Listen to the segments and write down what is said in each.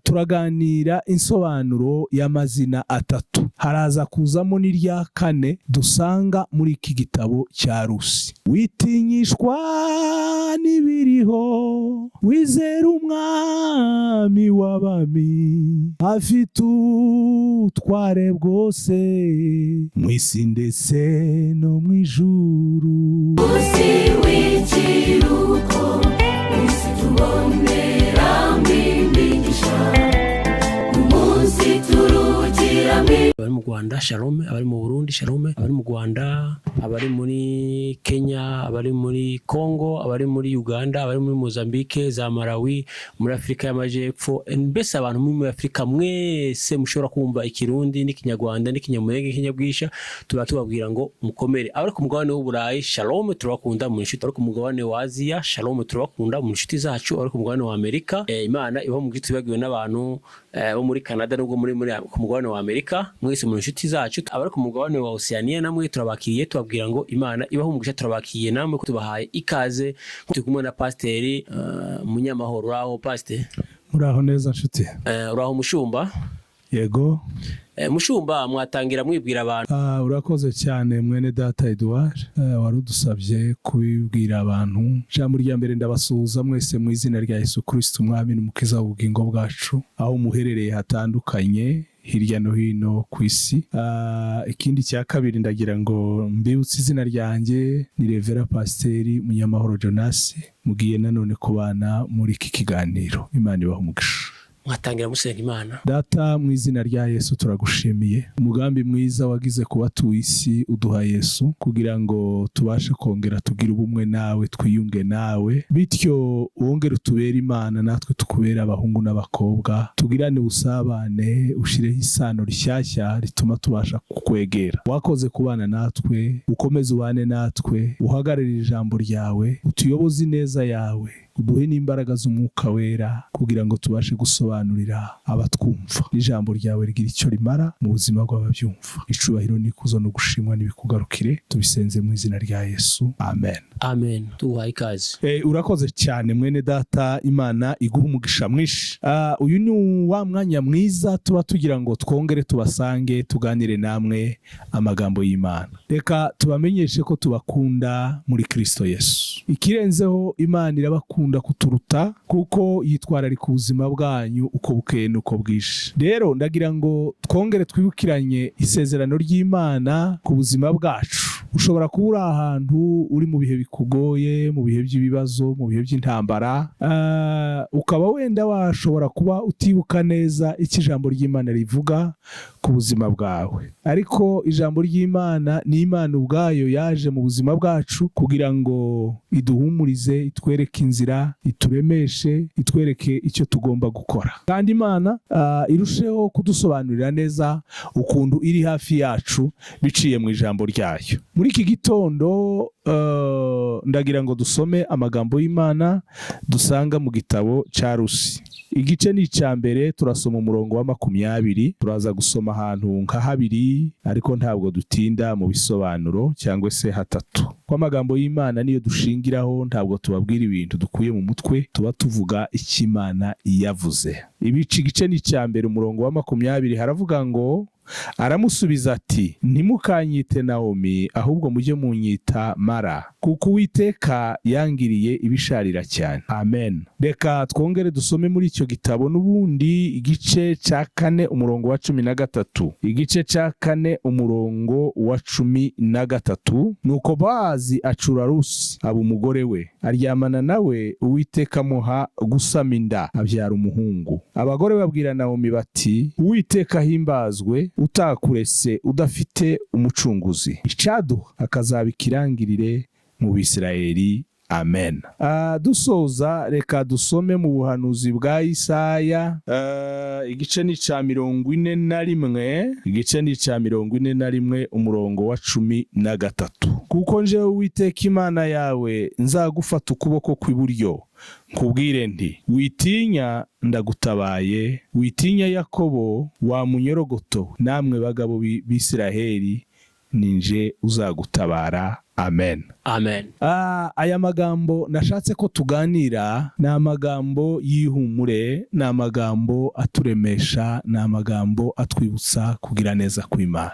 turaganira insobanuro y'amazina atatu. Haraza kuzamo n'irya kane dusanga muri iki gitabo cya Rusi. Witinyishwa n'ibiriho, wizera umwami w'abami, afite ubutware bwose mu isi ndetse no mu ijuru. Umunsi w'ikiruhuko, umunsi tuboneramo imigisha, umunsi turuhukiramo. Abari mu Rwanda Shalom, abari mu Burundi Shalom, abari mu Rwanda, abari muri Kenya, abari muri Congo, abari muri Uganda, abari muri Mozambique, za Malawi, muri Afrika y'Amajepfo, mbese abantu muri Afrika mwese mushobora kumva ikirundi n'ikinyarwanda n'ikinyamurenge n'ikinyabwisha, tubabwira ngo mukomere. Abari ku mugabane w'Uburayi Shalom, turabakunda mu nshuti. Abari ku mugabane wa Aziya Shalom, turabakunda mu nshuti zacu. Abari ku mugabane wa Amerika, Imana ibaho mu gihe tubagiwe n'abantu bo muri Canada n'ubwo muri ku mugabane wa Amerika, mwese mu nshuti zacu. Abari ku mugabane wa Oceania namwe turabakiriye, tubabwira ngo Imana ibaho mu gihe turabakiye namwe ko tubahaye ikaze. Turi kumwe na Pasiteri Munyamahoro. Uraho Pasiteri? Uraho neza nshuti. Uraho Mushumba? Yego. Mushumba, mwatangira mwibwira abantu. Urakoze cyane mwene data Edouard, warudusabye kubibwira abantu. Ijambo rya mbere ndabasuhuza mwese mu izina rya Yesu Kristo umwami n'umukiza w'ubugingo bwacu, aho muherereye hatandukanye hirya no hino ku isi. Ikindi cya kabiri ndagira ngo mbibutse izina ryanjye ni Revera Pasiteri Munyamahoro Jonas, mugiye nanone kubana muri iki kiganiro. Imana ibahe umugisha. Mwatangira musenga Imana. Data, mu izina rya Yesu turagushimiye umugambi mwiza wagize ku batuye isi, uduha Yesu kugira ngo tubashe kongera tugire ubumwe nawe, twiyunge nawe, bityo wongere utubere Imana natwe tukubere abahungu n'abakobwa, tugirane ubusabane, ushireho isano rishyashya rituma tubasha kukwegera. Wakoze kubana natwe, ukomeze ubane natwe, uhagararire ijambo ryawe, utuyoboze ineza yawe, uduhe n'imbaraga z'umwuka wera kugira ngo tubashe gusobanurira abatwumva. Ijambo ryawe rigira icyo rimara mu buzima bw'ababyumva. Icubahiro n'ikuzo no gushimwa nibikugarukire, tubisenze mu izina rya Yesu, amen. Amen. Tuhaye ikaze. Urakoze cyane mwene data, Imana iguha umugisha mwinshi. Uyu ni wa mwanya mwiza tuba tugira ngo twongere tubasange, tuganire namwe amagambo y'Imana. Reka tubamenyeshe ko tubakunda muri Kristo Yesu. Ikirenzeho, Imana irabakunda kuturuta kuko yitwararika ubuzima bwanyu uko bukeye n'uko bwije. Rero ndagira ngo twongere twibukiranye isezerano ry'Imana ku buzima bwacu. Ushobora kuba uri ahantu uri mu bihe bikugoye, mu bihe by'ibibazo, mu bihe by'intambara, ukaba wenda washobora kuba utibuka neza icyo ijambo ry'Imana rivuga ku buzima bwawe. Ariko ijambo ry'Imana ni Imana ubwayo yaje mu buzima bwacu kugira ngo iduhumurize, itwereke inzira, ituremeshe, itwereke icyo tugomba gukora. Kandi Imana irusheho kudusobanurira neza ukuntu iri hafi yacu biciye mu ijambo ryayo. Muri iki gitondo ndagira ngo dusome amagambo y'Imana dusanga mu gitabo cya Rusi. Igice ni icya mbere, turasoma umurongo wa 20, turaza gusoma ahantu nka 2 ariko ntabwo dutinda mu bisobanuro cyangwa se hatatu. Kwa magambo y'Imana niyo dushingiraho, ntabwo tubabwira ibintu dukuye mu mutwe, tuba tuvuga icyo Imana yavuze. Igice ni icya mbere, umurongo wa 20 haravuga ngo, aramusubiza ati, ntimukanyite Naomi, ahubwo mujye munyita Mara, kuko Uwiteka yangiriye ibisharira cyane. Amen. Reka twongere dusome muri icyo gitabo n'ubundi igice cya 4 umurongo wa 13. Igice cya 4 umurongo wa 13. Nuko Bowazi acura Rusi aba umugore we, aryamana nawe, Uwiteka amuha gusama inda, abyara umuhungu. Abagore babwira Naomi bati, Uwiteka himbazwe, utakurese udafite umucunguzi, icaduha akazaba ikirangirire mu Bisirayeli. Amen. Dusoza, reka dusome mu buhanuzi bwa Isaya, igice ni cya 41, igice ni cya 41 umurongo wa 13. Kuko njewe Uwiteka Imana yawe nzagufata ukuboko kw'iburyo, nkubwire nti, witinya, ndagutabaye, witinya Yakobo wa munyorogoto, namwe bagabo b'Isiraheli, ninje uzagutabara. amen. amen. Aya magambo nashatse ko tuganira ni amagambo y'ihumure, ni amagambo aturemesha, ni amagambo atwibutsa kugira neza kw'Imana.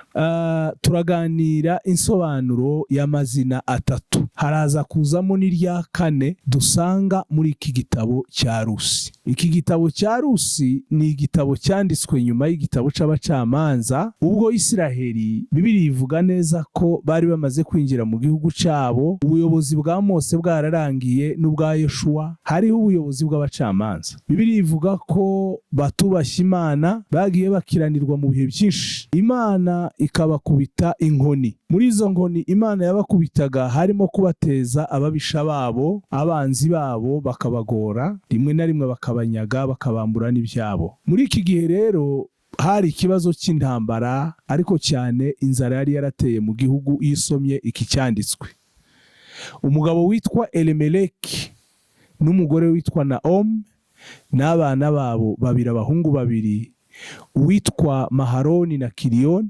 Turaganira insobanuro y'amazina atatu, haraza kuzamo n'irya kane dusanga muri iki gitabo cya Rusi. Iki gitabo cya Rusi ni igitabo cyanditswe nyuma y'igitabo c'abacamanza, ubwo Isiraheli Bibiliya ivuga neza ko bari bamaze kwinjira mu gihugu cyabo. Ubuyobozi bwa Mose bwararangiye n'ubwa Yoshuwa, hariho ubuyobozi bw'abacamanza. Bibiliya ivuga ko batubashye Imana bagiye bakiranirwa mu bihe byinshi, Imana ikabakubita inkoni. Muri izo nkoni Imana yabakubitaga harimo kubateza ababisha babo, abanzi babo bakabagora, rimwe na rimwe bakabanyaga, bakabambura n'ibyabo. Muri iki gihe rero hari ikibazo cy'intambara, ariko cyane inzara yari yarateye mu gihugu. Iyo usomye iki cyanditswe, umugabo witwa Elimeleki n'umugore witwa Naomi n'abana babo babiri, abahungu babiri, uwitwa Maharoni na Kiriyoni,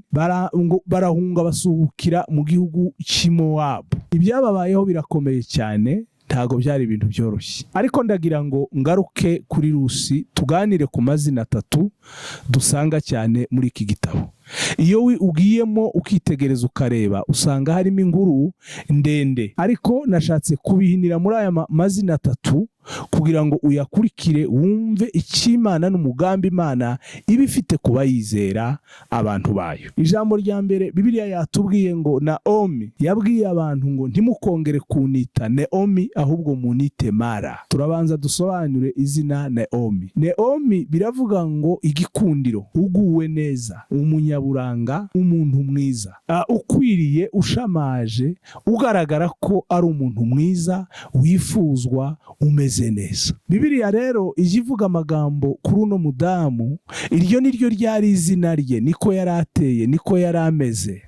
barahunga basuhukira mu gihugu cy'i Mowabu. Ibyababayeho birakomeye cyane, ntago byari ibintu byoroshye. Ariko ndagira ngo ngaruke kuri Rusi, tuganire ku mazina atatu dusanga cyane muri iki gitabo. Iyo ugiyemo ukitegereza ukareba, usanga harimo inkuru ndende, ariko nashatse kubihinira muri aya mazina atatu kugira ngo uyakurikire wumve icy'Imana n'umugambi Imana iba ifite kuba yizera abantu bayo. Ijambo rya mbere Bibiliya yatubwiye ngo Naomi yabwiye abantu ngo ntimukongere kunita Naomi, ahubwo munite Mara. Turabanza dusobanure izina Naomi. Naomi biravuga ngo igikundiro, uguwe neza, umunyaburanga, umuntu mwiza, ukwiriye, ushamaje, ugaragara ko ari umuntu mwiza, wifuzwa, umeze neza. Bibiliya rero ije ivuga amagambo kuri uno mudamu, iryo niryo ryari izina rye, niko yari ateye, niko yari ameze.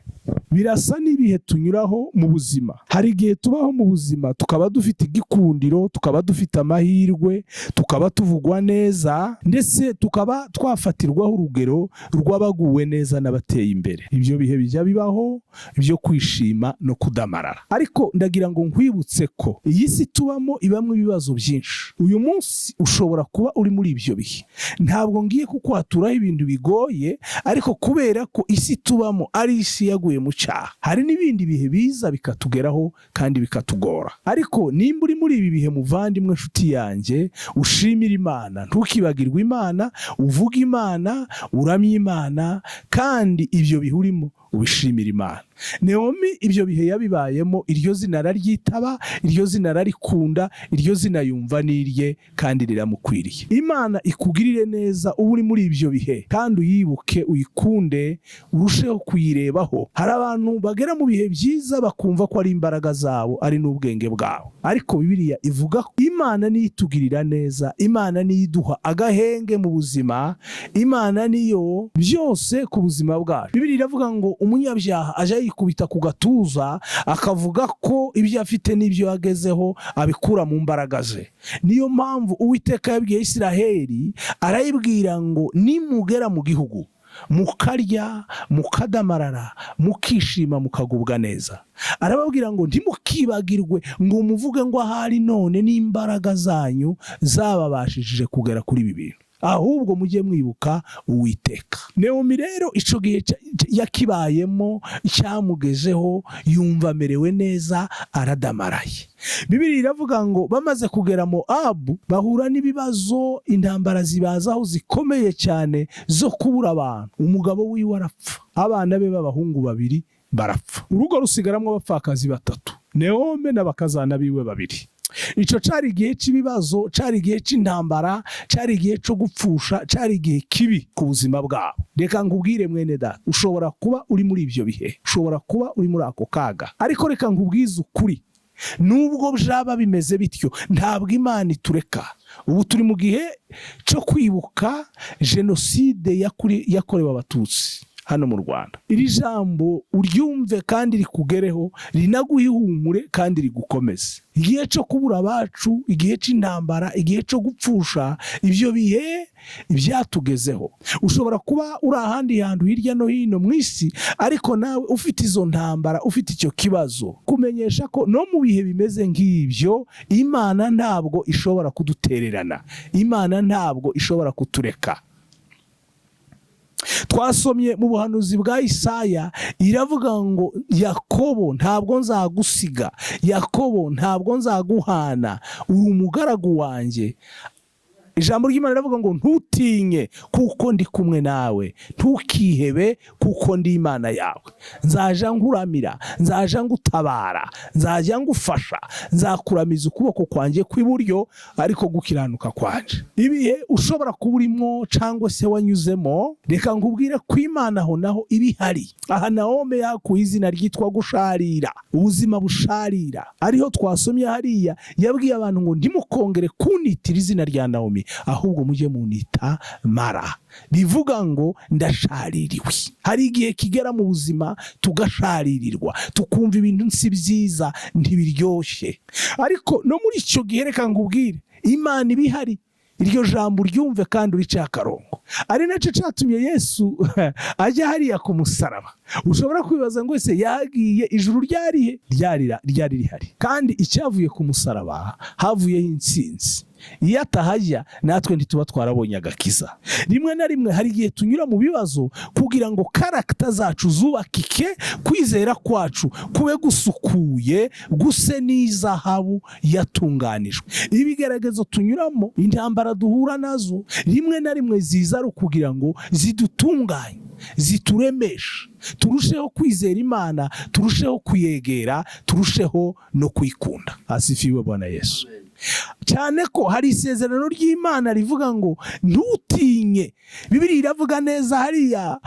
Birasa n'ibihe tunyuraho mu buzima. Hari igihe tubaho mu buzima tukaba dufite igikundiro, tukaba dufite amahirwe, tukaba tuvugwa neza, ndetse tukaba twafatirwaho urugero rw'abaguwe neza n'abateye imbere. Ibyo bihe bijya bibaho byo kwishima no kudamarara. Ariko ndagira ngo nkwibutse ko iyi si tubamo ibamwe ibibazo byinshi. Uyu munsi ushobora kuba uri muri ibyo bihe. Ntabwo ngiye kukwaturaho ibintu bigoye, ariko kubera ko isi tubamo ari isi yaguye mu cyaha, hari n'ibindi bihe biza bikatugeraho kandi bikatugora. Ariko nimba uri muri ibi bihe, muvandimwe, nshuti yanjye, ushimira Imana, ntukibagirwe Imana, uvuga Imana, uramya Imana, kandi ibyo bihe urimo ubishimira Imana. Naomi ibyo bihe yabibayemo, iryo zina araryitaba, iryo zina ararikunda, iryo zina yumva nirye kandi riramukwiriye. Imana ikugirire neza uba uri muri ibyo bihe, kandi uyibuke, uyikunde, urusheho kuyirebaho. Hari abantu bagera mu bihe byiza bakumva ko ari imbaraga zabo, ari n'ubwenge bwabo, ariko Bibiliya ivuga ko Imana niyo itugirira neza, Imana niyo iduha agahenge mu buzima, Imana niyo byose ku buzima bwacu. Bibiliya iravuga ngo umunyabyaha aje yikubita ku gatuza akavuga ko ibyo afite n'ibyo yagezeho abikura mu mbaraga ze. Niyo mpamvu Uwiteka yabwiye Isiraheli, arayibwira ngo nimugera mu gihugu mukarya, mukadamarara, mukishima, mukagubwa neza, arababwira ngo ntimukibagirwe ngo muvuge ngo ahari none n'imbaraga zanyu zababashishije kugera kuri ibi bintu, ahubwo mujye mwibuka Uwiteka. Naomi rero ico gihe yakibayemo, cyamugezeho, yumva amerewe neza, aradamaraye. Bibiliya iravuga ngo bamaze kugera Moabu bahura n'ibibazo, intambara zibazaho zikomeye cyane zo kubura abantu. Umugabo wiwe arapfa, abana be b'abahungu babiri barapfa, urugo rusigaramwo abapfakazi batatu, Naomi n'abakazana biwe babiri. Ico cari igihe cy'ibibazo, cari igihe cy'intambara, cari igihe cyo gupfusha, cari igihe kibi ku buzima bwabo. Reka nkubwire mwene data, ushobora kuba uri muri ibyo bihe, ushobora kuba uri muri ako kaga, ariko reka nkubwize ukuri, nubwo byaba bimeze bityo, ntabwo Imana itureka. Ubu turi mu gihe cyo kwibuka jenoside yakorewe Abatutsi hano mu Rwanda. Iri jambo uryumve kandi rikugereho, rinaguhe ihumure kandi rigukomeze. Igihe cyo kubura abacu, igihe cy'intambara, igihe cyo gupfusha, ibyo bihe ibyatugezeho. Ushobora kuba uri ahandi hantu hirya no hino mu isi, ariko nawe ufite izo ntambara, ufite icyo kibazo, kumenyesha ko no mu bihe bimeze nk'ibyo, Imana ntabwo ishobora kudutererana, Imana ntabwo ishobora kutureka. Twasomye mu buhanuzi bwa Isaya, iravuga ngo Yakobo ntabwo nzagusiga, Yakobo ntabwo nzaguhana, uri umugaragu wanjye. Ijambo ry'Imana riravuga ngo ntutinye kuko ndi kumwe nawe, ntukihebe kuko ndi Imana yawe. Nzaja nkuramira, nzaja ngutabara, nzaja ngufasha, nzakuramiza ukuboko kwanjye kw'iburyo, ariko gukiranuka kwanje. Ibihe ushobora kuba urimo cyangwa se wanyuzemo, reka nkubwire ko Imana aho naho ibihari. Aha Naome yakuye izina ryitwa gusharira, ubuzima busharira. Ariho twasomye hariya, yabwiye abantu ngo ntimukongere kunitira izina rya Naomi, ahubwo mujye munita Mara, bivuga ngo ndashaririwe. Hari igihe kigera mu buzima tugasharirirwa, tukumva ibintu si byiza, ntibiryoshye, ariko no muri icyo gihe reka nkubwire, Imana ibihari. Iryo jambo uryumve kandi urice akarongo. Ari nacyo cyatumye Yesu ajya hariya ku musaraba. Ushobora kwibaza ngo ese yagiye ijuru ryari rihari, kandi icyavuye ku musaraba havuyeho intsinzi. Iyo atahajya natwe ntituba twarabonye agakiza. Rimwe na rimwe hari igihe tunyura mu bibazo kugira ngo karagita zacu zubakike, kwizera kwacu kube gusukuye, guse n'izahabu yatunganijwe. Ibigeragezo tunyuramo, intambara duhura nazo, rimwe na rimwe ziza ari ukugira ngo zidutunganye, zituremeshe, turusheho kwizera Imana, turusheho kuyegera, turusheho no kwikunda. Asifiwe Bwana Yesu. Cyane ko hari isezerano ry'Imana rivuga ngo ntutinye. Bibiliya iravuga neza hariya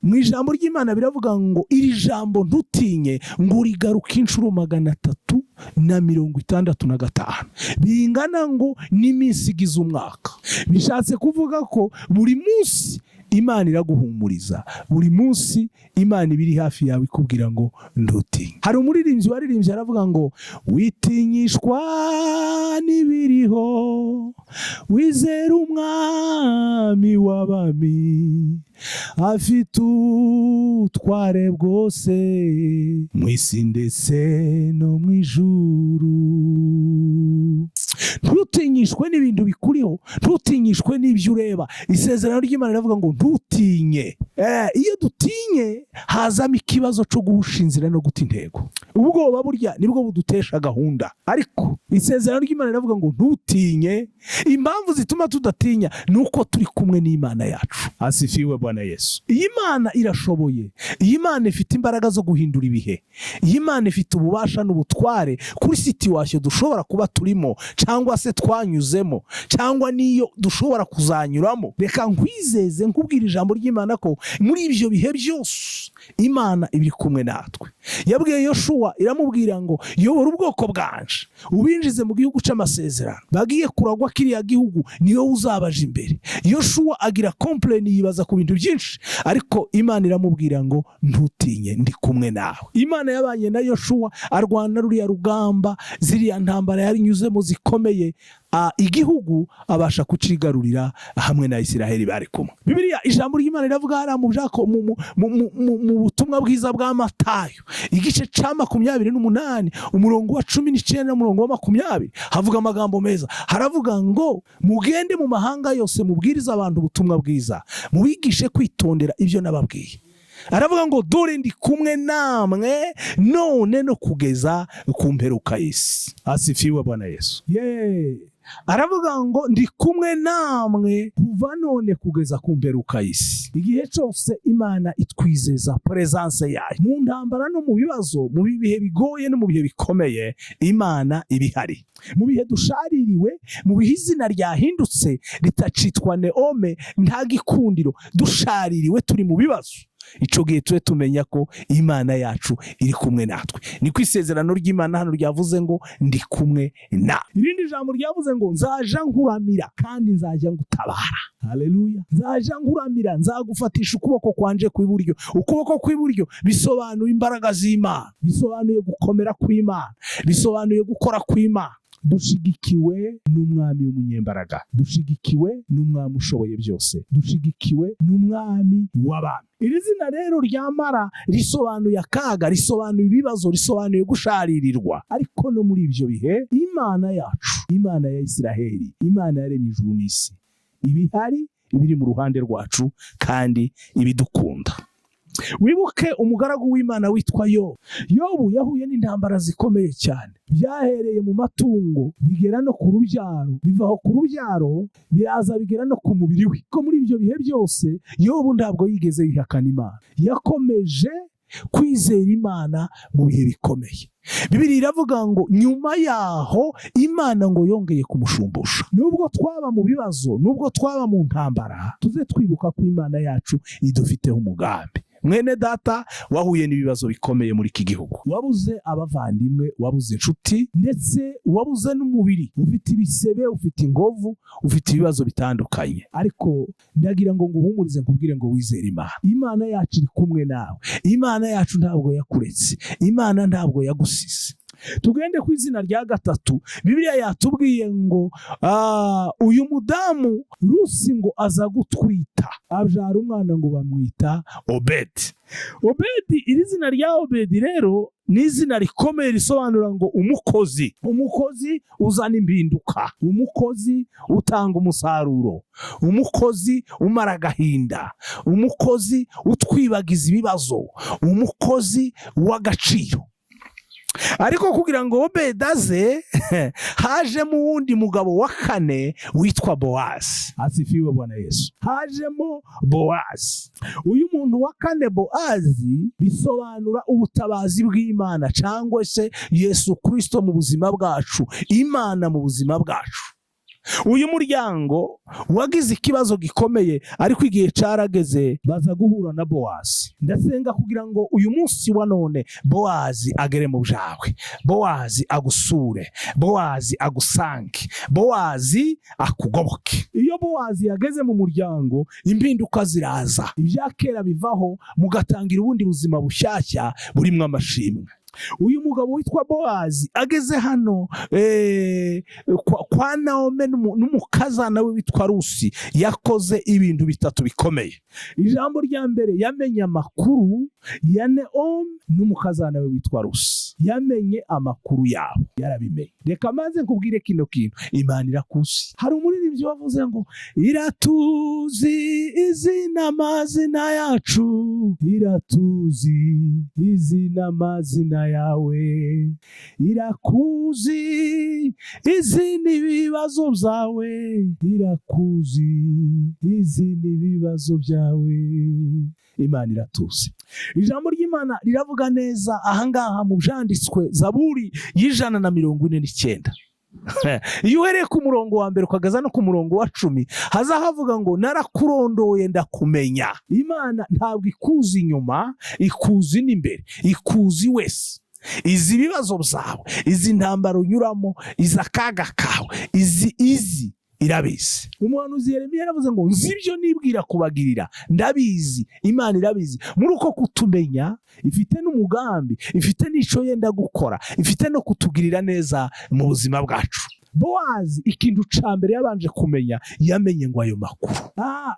mu ijambo ry'Imana biravuga ngo iri jambo ntutinye ngo rigaruka inshuro 365, bingana ngo n'iminsi igize umwaka. Bishatse kuvuga ko buri munsi Imana iraguhumuriza, buri munsi Imana ibiri hafi yawe ikubwira ngo ntutinye. Hari umuririmbyi waririmbye aravuga ngo witinyishwa n'ibiriho, wizera umwami w'abami, afite ubutware bwose mu isi ndetse no mu ijuru. Ntutinyishwe n'ibintu bikuriho, ntutinyishwe n'ibyo ureba. Isezerano ry'Imana riravuga ngo ntutinye. Iyo dutinye hazamo ikibazo cyo guhusha inzira no guta intego. Ubwoba burya nibwo budutesha gahunda, ariko isezerano ry'Imana riravuga ngo ntutinye. Impamvu zituma tudatinya ni uko turi kumwe n'Imana yacu. Asifiwe Bwana Yesu. Iyi Mana irashoboye, iyi Mana ifite imbaraga zo guhindura ibihe, iyi Mana ifite ububasha n'ubutware kuri situation dushobora kuba turimo, cyangwa se twanyuzemo, cyangwa niyo dushobora kuzanyuramo. Reka nkwizeze nkubwira ijambo ry'Imana ko muri ibyo bihe byose Imana ibiri kumwe natwe. Yabwiye Yoshua, iramubwira ngo yobora ubwoko bwanje ubinjize mu gihugu cy'amasezerano, bagiye kuragwa kiriya gihugu niyo uzabaje imbere. Yoshua agira complain, yibaza ku bintu byinshi, ariko Imana iramubwira ngo ntutinye, ndi kumwe nawe. Imana yabanye na Yoshua arwana ruriya rugamba, ziriya ntambara yarinyuzemo zikomeye, igihugu abasha kucigarurira hamwe na Isiraheli bari kumwe. Bibiliya ijambo ry'Imana riravuga hariya mu butumwa bwiza bwa Matayo igice cya 28 umurongo wa 19 n'umurongo wa 20, havuga amagambo meza. Haravuga ngo mugende mu mahanga yose mubwiriza abantu ubutumwa bwiza, mubigishe kwitondera ibyo nababwiye. Aravuga ngo dore ndi kumwe namwe none no kugeza ku mperuka y'isi. Asifiwe Bwana Yesu. Aravuga ngo ndi kumwe namwe kuva none kugeza ku mperuka y'isi. Igihe cyose Imana itwizeza presence yayo mu ntambara no mu bibazo, mu bihe bigoye no mu bihe bikomeye, Imana ibihari. Mu bihe dushaririwe, mu bihe izina ryahindutse ritacitwa Naome, nta gikundiro, dushaririwe turi mu bibazo, ico gihe tube tumenya ko Imana yacu iri kumwe natwe. Ni ku isezerano ry'Imana hano ryavuze ngo ndi kumwe na. Irindi jambo ryavuze ngo nzaja nkuramira kandi nzaja ngutabara. Haleluya. Nzaja nkuramira, nzagufatisha ukuboko kwanje kw'iburyo. Ukuboko kw'iburyo bisobanuye imbaraga z'Imana, bisobanuye gukomera kw'Imana, bisobanuye gukora kw'Imana. Dushigikiwe n'umwami w'umunyembaraga, dushigikiwe n'umwami ushoboye byose, dushigikiwe n'umwami w'abami. Iri zina rero ryamara risobanuye akaga, risobanuye ibibazo, risobanuye gusharirirwa. Ariko no muri ibyo bihe Imana yacu, Imana ya Isiraheli, Imana yaremye ijuru n'isi, ibihari ibiri mu ruhande rwacu kandi ibidukunda. Wibuke umugaragu w'Imana witwa Yobu. Yobu yahuye n'intambara zikomeye cyane, byahereye mu matungo bigera no ku rubyaro, bivaho ku rubyaro biraza bigera no ku mubiri we. Ko muri ibyo bihe byose Yobu ntabwo yigeze yihakana Imana, yakomeje kwizera Imana mu bihe bikomeye. Bibiliya iravuga ngo nyuma yaho Imana ngo yongeye kumushumbusha. Nubwo twaba mu bibazo, nubwo twaba mu ntambara, tuze twibuka ko Imana yacu idufiteho umugambi. Mwene data, wahuye n'ibibazo bikomeye muri iki gihugu, wabuze abavandimwe, wabuze inshuti, ndetse wabuze n'umubiri, ufite ibisebe, ufite ingovu, ufite ibibazo bitandukanye. Ariko ndagira ngo nguhumurize nkubwire ngo wizere Imana. Imana yacu iri kumwe nawe, Imana yacu ntabwo yakuretse, Imana ntabwo yagusize. Tugende ku izina rya gatatu. Bibiliya yatubwiye ngo uyu mudamu Rusi ngo aza gutwita, abyara umwana ngo bamwita Obedi. Obedi, iri zina rya Obedi rero ni izina rikomeye risobanura ngo umukozi. Umukozi uzana impinduka, umukozi utanga umusaruro, umukozi umara agahinda, umukozi utwibagiza ibibazo, umukozi w'agaciro. Ariko kugira ngo Obedi aze hajemo uwundi mugabo wa kane witwa Bowazi. Asifiwe Bwana Yesu. Hajemo Bowazi. Uyu muntu wa kane Bowazi bisobanura ubutabazi bw'Imana, cyangwa se Yesu Kristo mu buzima bwacu, Imana mu buzima bwacu. Uyu muryango wagize ikibazo gikomeye, ariko igihe carageze baza guhura na Bowazi. Ndasenga kugira ngo uyu munsi wa none Bowazi agere mu byawe, Bowazi agusure, Bowazi agusange, Bowazi akugoboke. Iyo Bowazi yageze mu muryango, impinduka ziraza, ibyakera bivaho, mugatangira ubundi buzima bushyashya burimo amashimwe. Uyu mugabo witwa Bowazi ageze hano kwa Naomi n'umukazana we witwa Rusi, yakoze ibintu bitatu bikomeye. Ijambo rya mbere, yamenye amakuru ya Naomi n'umukazana we witwa Rusi, yamenye amakuru yabo, yarabimenye. Reka maze nkubwire kino kintu, Imana irakuzi. Hari umuririmbyi wavuze ngo iratuzi izina amazina yacu, iratuzi izina amazina yawe, irakuzi izi ni ibibazo byawe, irakuzi izi ni ibibazo byawe. Imana iratuzi. Ijambo ry'Imana riravuga neza ahangaha mu byanditswe Zaburi y'149. Iyo uhereye ku murongo wa mbere ukagaza no ku murongo wa 10, haza havuga ngo narakurondoye ndakumenya. Imana ntabwo ikuzi inyuma, ikuzi n'imbere, ikuzi wese. Izi bibazo byawe, izi ntambaro unyuramo, izi akaga kawe, izi irabizi. Umuhanuzi Yeremiya yaravuze ngo nzibyo nibwira kubagirira, ndabizi. Imana irabizi. Muri uko kutumenya, ifite n'umugambi, ifite n'ico yenda gukora, ifite no kutugirira neza mu buzima bwacu. Bowazi ikintu ca mbere yabanje kumenya, yamenye ngo ayo makuru.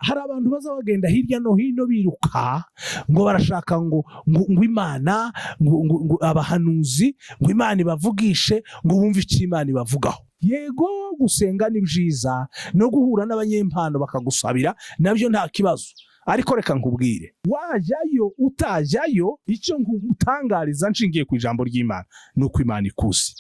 Hari abantu baza bagenda hirya no hino biruka ngo barashaka ngo Imana, ngo abahanuzi, ngo Imana ibavugishe, ngo bumve icyo Imana ibavugaho. Yego, gusenga ni byiza, no guhura n'abanyempano bakagusabira nabyo nta kibazo. Ariko reka nkubwire, wajyayo utajyayo, icyo ngutangariza nshingiye ku ijambo ry'Imana nuko Imana ikuzi.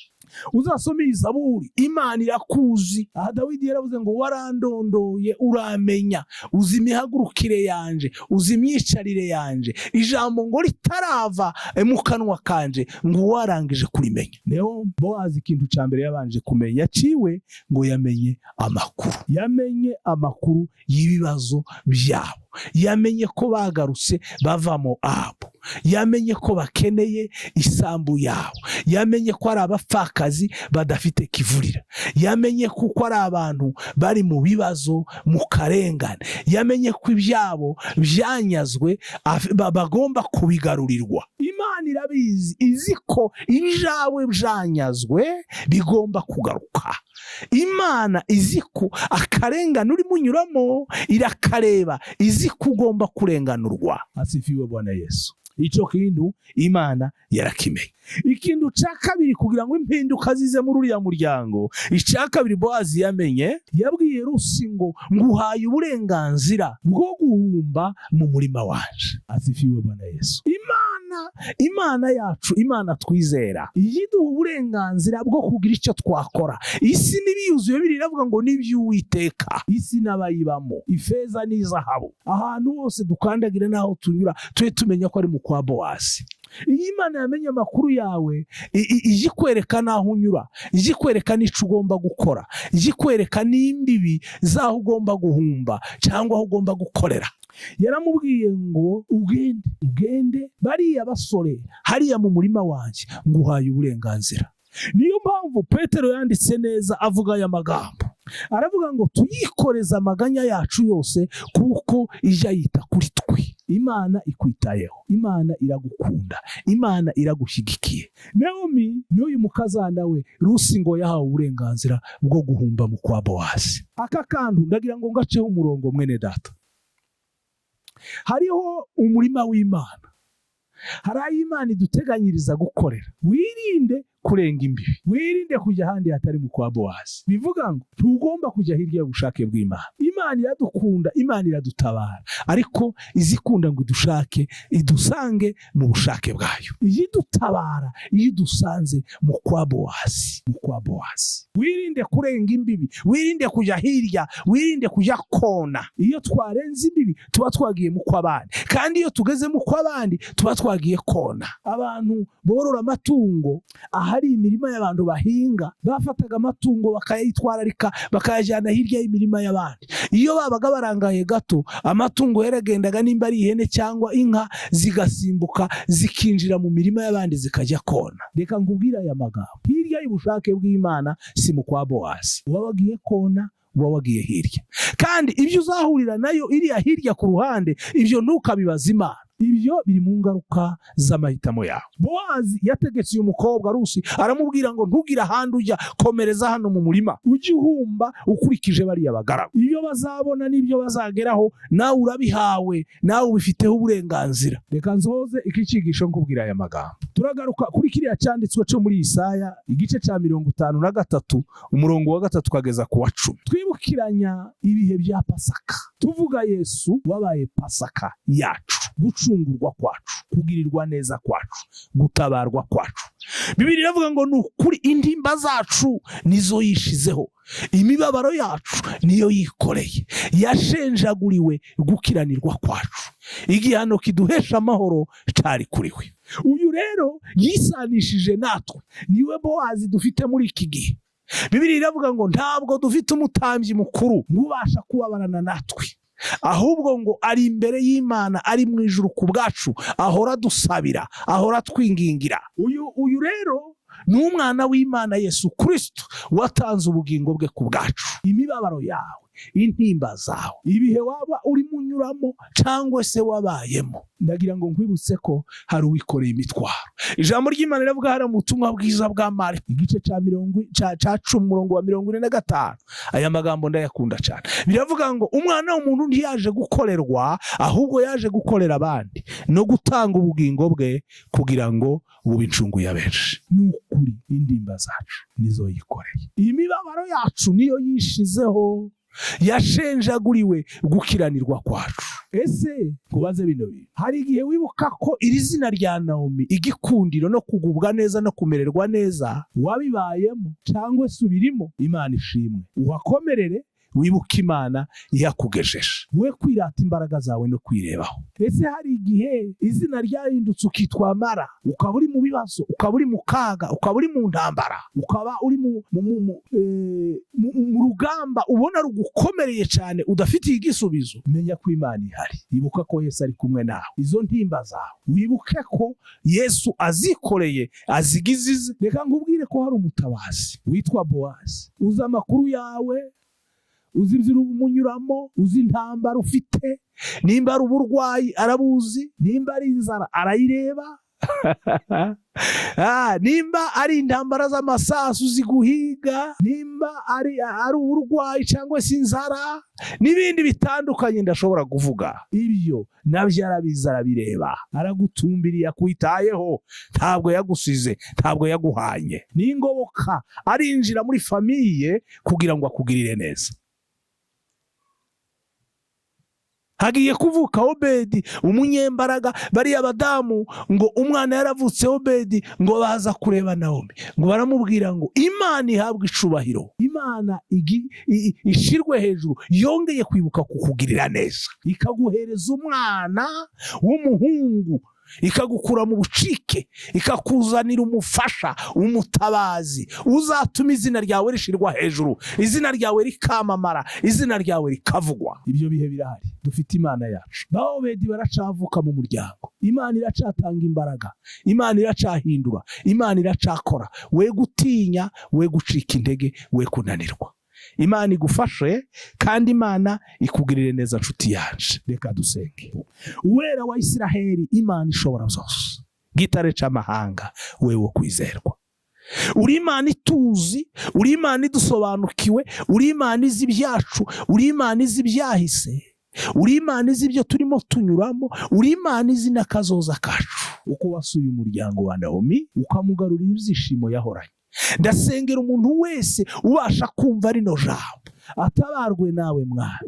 uzasome Zaburi, Imana irakuzi. Aha Dawidi yaravuze ngo warandondoye uramenya, uzi imihagurukire yanje, uzi imyicarire yanje, ijambo ngo ritarava mu kanwa kanje ngo warangije kurimenya. Niyo Bowazi ikintu cya mbere yabanje kumenya, yaciwe ngo yamenye amakuru y'ibibazo byabo, yamenye ko bagarutse bava Moabu, yamenye ko bakeneye isambu yabo, yamenye ko ari abapfakazi badafite kivurira, yamenye kuko ari abantu bari mu bibazo, mu karengane, yamenye ko ibyabo byanyazwe bagomba kubigarurirwa. Imana irabizi, izi ko ibyawe byanyazwe bigomba kugaruka. Imana izi ko akarengane urimo unyuramo irakareba, izi ko ugomba kurenganurwa. Asifiwe Bwana Yesu. Icyo kintu Imana yarakimenye. Ikintu cya kabiri kugira ngo impinduka zize muri uriya muryango, icya kabiri Bowazi yamenye, yabwiye Rusi ngo nguhaye uburenganzira bwo guhumba mu murima wanje. Asifiwe Bwana Yesu. Imana yacu, Imana twizera, yiduha uburenganzira bwo kugira icyo twakora. Isi n'ibiyuzuye biravuga ngo n'iby'Uwiteka, isi n'abayibamo, ifeza n'izahabu, ahantu hose dukandagira n'aho tunyura tube tumenya ko ari mu kwa Bowazi. Iyo Imana yamenye amakuru yawe, ije kwereka n'aho unyura, ije kwereka n'icyo ugomba gukora, ije kwereka n'imbibi z'aho ugomba guhumba cyangwa aho ugomba gukorera. Yaramubwiye ngo ugende bariya basore hariya mu murima wanjye nguhaye uburenganzira. Niyo mpamvu Petero yanditse neza avuga aya magambo, aravuga ngo tuyikoreze amaganya yacu yose kuko ijya yita kuri twe. Imana ikwitayeho, Imana iragukunda, Imana iragushyigikiye. Naomi n'uyu mukazana we Rusi ngo yahawe uburenganzira bwo guhumba mu kwa Bowazi. Aka kantu ndagira ngo ngaceho umurongo mwene data. Hariho umurima w'Imana, hari aho Imana iduteganyiriza gukorera. Wirinde kurenga imbibi, wirinde kujya ahandi hatari mu kwa Bowazi. Bivuga ngo tugomba kujya hirya y'ubushake bw'Imana. Imana iradukunda, Imana iradutabara, ariko izikunda ngo idushake, idusange mu bushake bwayo. Iyidutabara iyo idusanze mu kwa Bowazi. Wirinde kurenga imbibi, wirinde kujya hirya, wirinde kujya kona. Iyo twarenze imbibi tuba twagiye mu kw'abandi, kandi iyo tugeze mu kw'abandi tuba twagiye kona. Abantu borora amatungo, ahari imirima y'abantu bahinga, bafataga amatungo bakayitwararika bakayajyana hirya y'imirima y'abandi. Iyo babaga barangaye gato, amatungo yaragendaga, nimba ari ihene cyangwa inka, zigasimbuka zikinjira mu mirima y'abandi zikajya kona. Reka nkubwire aya magambo, hirya y'ubushake bw'Imana si mu kwa Bowazi. Wabagiye kona, wabagiye hirya, kandi ibyo uzahurira nayo iriya hirya ku ruhande, ibyo ntukabibaza Imana. Ibyo biri mu ngaruka z'amahitamo yawe. Bowazi yategetse uyu mukobwa Rusi, aramubwira ngo ntugire ahandi ujya, komereza hano mu murima, ujye uhumba ukurikije bariya bagaragu. Iyo bazabona n'ibyo bazageraho, nawe urabihawe, nawe ubifiteho uburenganzira. Reka nzoze iki cyigisho nkubwira aya magambo. Turagaruka kuri kiriya cyanditswe cyo muri Isaya igice cya 53 umurongo wa 3 kugeza ku wa 10. Twibukiranya ibihe bya Pasaka, tuvuga Yesu wabaye Pasaka yacu, gucungurwa kwacu, kugirirwa neza kwacu, gutabarwa kwacu. Bibiliya iravuga ngo nukuri intimba zacu nizo yishizeho, imibabaro yacu niyo yikoreye, yashenjaguriwe gukiranirwa kwacu, igihano kiduhesha amahoro cyari kuriwe. Uyu rero yisanishije natwe, niwe Bowazi dufite muri iki gihe. Bibiliya iravuga ngo ntabwo dufite umutambyi mukuru ubasha kubabarana natwe, ahubwo ngo ari imbere y'Imana, ari mu ijuru ku bwacu, ahora dusabira, ahora twingingira. Uyu rero ni umwana w'Imana Yesu Kristo, watanze ubugingo bwe ku bwacu. Imibabaro yawe, intimba zawe, ibihe waba urimo unyuramo cyangwa se wabayemo, ndagira ngo nkwibutse ko hari uwikoreye imitwaro. Ijambo ry'Imana riravuga hari mu butumwa bwiza bwa Mariko igice cya 10 umurongo wa 45. Aya magambo ndayakunda cyane. Biravuga ngo umwana w'umuntu ntiyaje gukorerwa, ahubwo yaje gukorera abandi no gutanga ubugingo bwe kugira ngo bube incungu ya benshi. Nukuri intimba zacu nizo yikoreye, imibabaro yacu niyo yishizeho yashenjaguriwe gukiranirwa kwacu. Ese kubaze bino bintu, hari igihe wibuka ko iri zina rya Naomi, igikundiro no kugubwa neza no kumererwa neza, wabibayemo cyangwa se ubirimo? Imana ishimwe, uhakomerere wibuka Imana yakugejeje, we kwirata imbaraga zawe no kwirebaho. Ese hari igihe izina ryahindutse ukitwa Mara, ukaba uri mu bibazo, ukaba uri mu kaga, ukaba uri mu ntambara, ukaba uri mu rugamba ubona rugukomereye cyane udafitiye igisubizo? Menya ko Imana ihari, ibuka ko Yesu ari kumwe nawe. Izo ntimba zawe wibuke ko Yesu azikoreye, azigizize. Reka nkubwire ko hari umutabazi witwa Bowazi, uzi amakuru yawe, uzi inzira umunyuramo, uzi intambara ufite, nimba ari uburwayi arabuzi, nimba ari inzara arayireba, nimba ari intambara z'amasasu ziguhiga, nimba ari uburwayi cyangwa se inzara n'ibindi bitandukanye ndashobora kuvuga, ibyo nabyo arabizi, arabireba, aragutumbiriye, akwitayeho, ntabwo yagusize, ntabwo yaguhanye. N'ingoboka arinjira muri famiye kugira ngo akugirire neza. Hagiye kuvuka Obedi umunyembaraga, bariya badamu ngo umwana yaravutse Obedi, ngo baza kureba Naomi, ngo baramubwira ngo Imana ihabwe icubahiro, Imana ishirwe hejuru, yongeye kwibuka kukugirira neza, ikaguhereza umwana w'umuhungu, ikagukura mu bucike, ikakuzanira umufasha, umutabazi uzatuma izina ryawe rishirwa hejuru, izina ryawe rikamamara, izina ryawe rikavugwa. Ibyo bihe birahari, dufite Imana yacu. Obedi baracavuka mu muryango, Imana iracatanga imbaraga, Imana iracahindura, Imana iracakora. We gutinya, we gucika intege, we kunanirwa. Imana igufashe kandi Imana ikugirire neza nshuti yacu. Reka dusenge. Uwera wa Isiraheli, Imana ishobora zose, gitare c'amahanga, wewe kwizerwa. Uri Imana ituzi, uri Imana idusobanukiwe, uri Imana izi ibyacu, uri Imana izi ibyahise, uri Imana izi ibyo turimo tunyuramo, uri Imana izi n'akazoza kacu. Uko wasuye umuryango wa Naomi ukamugarurira ibyishimo yahoranye, ndasengera umuntu wese ubasha kumva rino jambo, atabarwe nawe Mwana,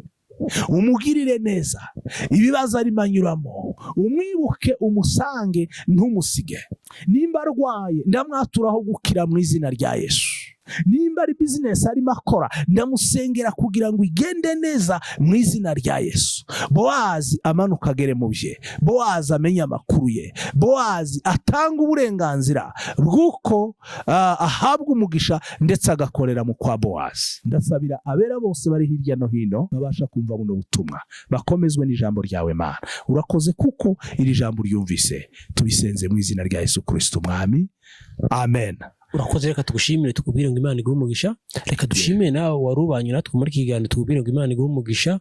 umugirire neza, ibibazo arimo anyuramo umwibuke, umusange, ntumusige. Nimba arwaye ndamwaturaho gukira mu izina rya Yesu. Nimba ari business arimo akora, ndamusengera kugira ngo igende neza mu izina rya Yesu. Bowazi amanuka agere mu bye, Bowazi amenye amakuru ye, Bowazi atanga uburenganzira bw'uko ahabwa umugisha ndetse agakorera mu kwa Bowazi. Ndasabira abera bose bari hirya no hino babasha kumva buno butumwa, bakomezwe n'ijambo ryawe Mana. Urakoze kuko iri jambo ryumvise, tubisenze mu izina rya Yesu Kristo Mwami, amen. Urakoze, reka tugushimire, tukubwire ngo Imana iguhe umugisha. Reka dushimire nawe warubanye natwe muri kiganiro, tukubwire ngo Imana iguhe umugisha.